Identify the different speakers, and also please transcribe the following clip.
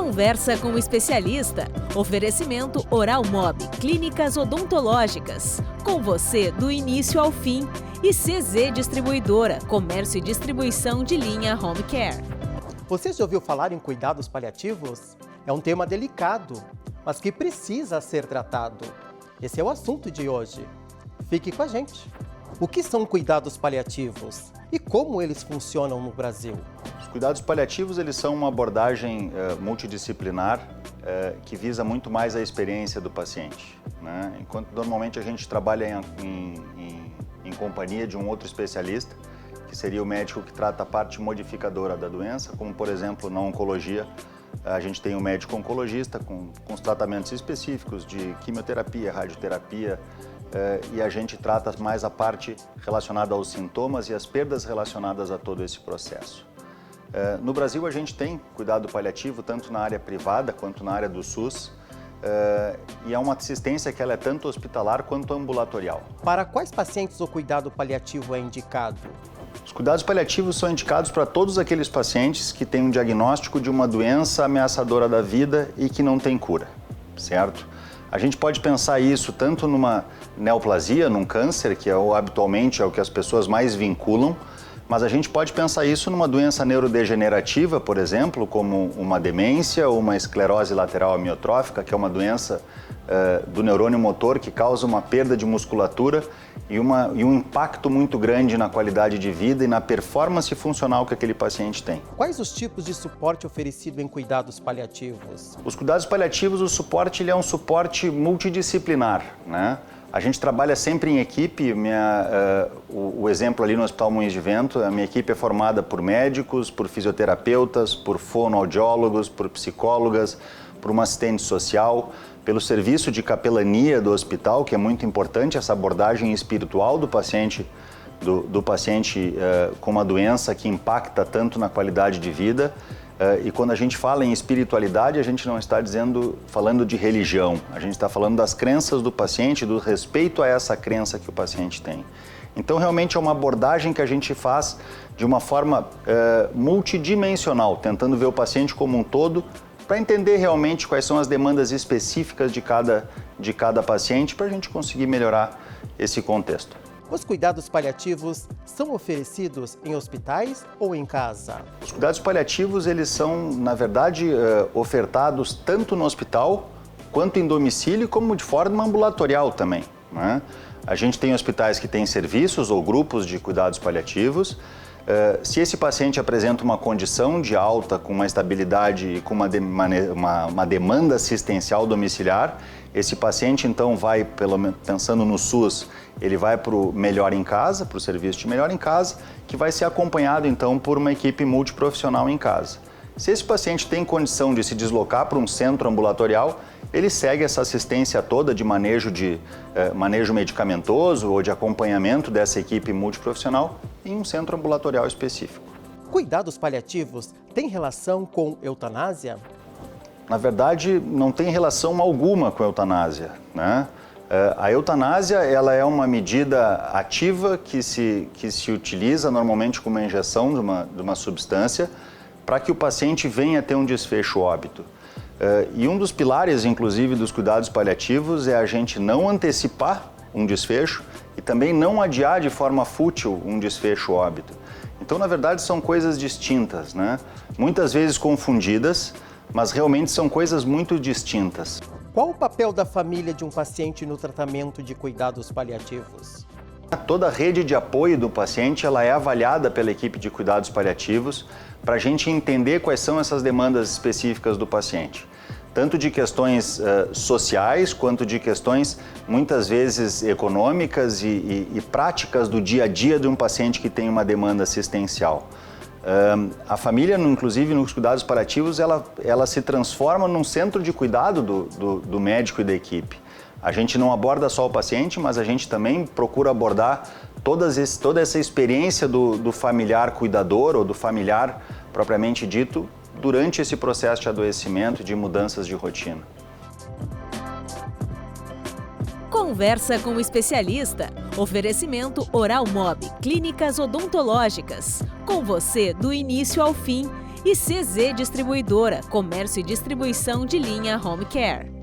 Speaker 1: Conversa com o especialista. Oferecimento Oral Mob, clínicas odontológicas. Com você do início ao fim. E CZ Distribuidora, comércio e distribuição de linha Home Care.
Speaker 2: Você já ouviu falar em cuidados paliativos? É um tema delicado, mas que precisa ser tratado. Esse é o assunto de hoje. Fique com a gente. O que são cuidados paliativos e como eles funcionam no Brasil?
Speaker 3: Os cuidados paliativos eles são uma abordagem multidisciplinar que visa muito mais a experiência do paciente, né? Enquanto normalmente a gente trabalha em companhia de um outro especialista, que seria o médico que trata a parte modificadora da doença, como por exemplo na oncologia, a gente tem um médico oncologista com os tratamentos específicos de quimioterapia, radioterapia, e a gente trata mais a parte relacionada aos sintomas e as perdas relacionadas a todo esse processo. No Brasil a gente tem cuidado paliativo tanto na área privada quanto na área do SUS, e é uma assistência que ela é tanto hospitalar quanto ambulatorial.
Speaker 2: Para quais pacientes o cuidado paliativo é indicado?
Speaker 3: Os cuidados paliativos são indicados para todos aqueles pacientes que têm um diagnóstico de uma doença ameaçadora da vida e que não tem cura, certo? A gente pode pensar isso tanto numa neoplasia, num câncer, que habitualmente é o que as pessoas mais vinculam, mas a gente pode pensar isso numa doença neurodegenerativa, por exemplo, como uma demência ou uma esclerose lateral amiotrófica, que é uma doença do neurônio motor que causa uma perda de musculatura e um impacto muito grande na qualidade de vida e na performance funcional que aquele paciente tem.
Speaker 2: Quais os tipos de suporte oferecido em cuidados paliativos?
Speaker 3: Os cuidados paliativos, o suporte ele é um suporte multidisciplinar, né? A gente trabalha sempre em equipe. O exemplo ali no Hospital Moinhos de Vento, a minha equipe é formada por médicos, por fisioterapeutas, por fonoaudiólogos, por psicólogas, por uma assistente social, pelo serviço de capelania do hospital, que é muito importante, essa abordagem espiritual do paciente, com uma doença que impacta tanto na qualidade de vida. E quando a gente fala em espiritualidade, a gente não está falando de religião, a gente está falando das crenças do paciente, do respeito a essa crença que o paciente tem. Então, realmente é uma abordagem que a gente faz de uma forma multidimensional, tentando ver o paciente como um todo, para entender realmente quais são as demandas específicas de cada paciente, para a gente conseguir melhorar esse contexto.
Speaker 2: Os cuidados paliativos são oferecidos em hospitais ou em casa?
Speaker 3: Os cuidados paliativos, eles são, na verdade, ofertados tanto no hospital, quanto em domicílio, como de forma ambulatorial também, né? A gente tem hospitais que têm serviços ou grupos de cuidados paliativos. Se esse paciente apresenta uma condição de alta, com uma estabilidade e com uma demanda assistencial domiciliar, esse paciente então vai, pensando no SUS, ele vai para o Melhor em Casa, para o serviço de Melhor em Casa, que vai ser acompanhado então por uma equipe multiprofissional em casa. Se esse paciente tem condição de se deslocar para um centro ambulatorial, ele segue essa assistência toda de manejo medicamentoso ou de acompanhamento dessa equipe multiprofissional em um centro ambulatorial específico.
Speaker 2: Cuidados paliativos têm relação com eutanásia?
Speaker 3: Na verdade, não tem relação alguma com a eutanásia, né? A eutanásia ela é uma medida ativa que se utiliza normalmente com uma injeção de uma substância para que o paciente venha a ter um desfecho óbito. E um dos pilares, inclusive, dos cuidados paliativos é a gente não antecipar um desfecho e também não adiar de forma fútil um desfecho óbito. Então, na verdade, são coisas distintas, né? Muitas vezes confundidas, mas realmente são coisas muito distintas.
Speaker 2: Qual o papel da família de um paciente no tratamento de cuidados paliativos?
Speaker 3: Toda a rede de apoio do paciente ela é avaliada pela equipe de cuidados paliativos para a gente entender quais são essas demandas específicas do paciente. Tanto de questões sociais, quanto de questões, muitas vezes, econômicas e práticas do dia a dia de um paciente que tem uma demanda assistencial. A família, inclusive nos cuidados paliativos, ela se transforma num centro de cuidado do médico e da equipe. A gente não aborda só o paciente, mas a gente também procura abordar toda essa experiência do familiar cuidador ou do familiar propriamente dito durante esse processo de adoecimento e de mudanças de rotina.
Speaker 1: Conversa com o especialista. Oferecimento Oral Mob, clínicas odontológicas. Com você do início ao fim. E CZ Distribuidora, comércio e distribuição de linha Home Care.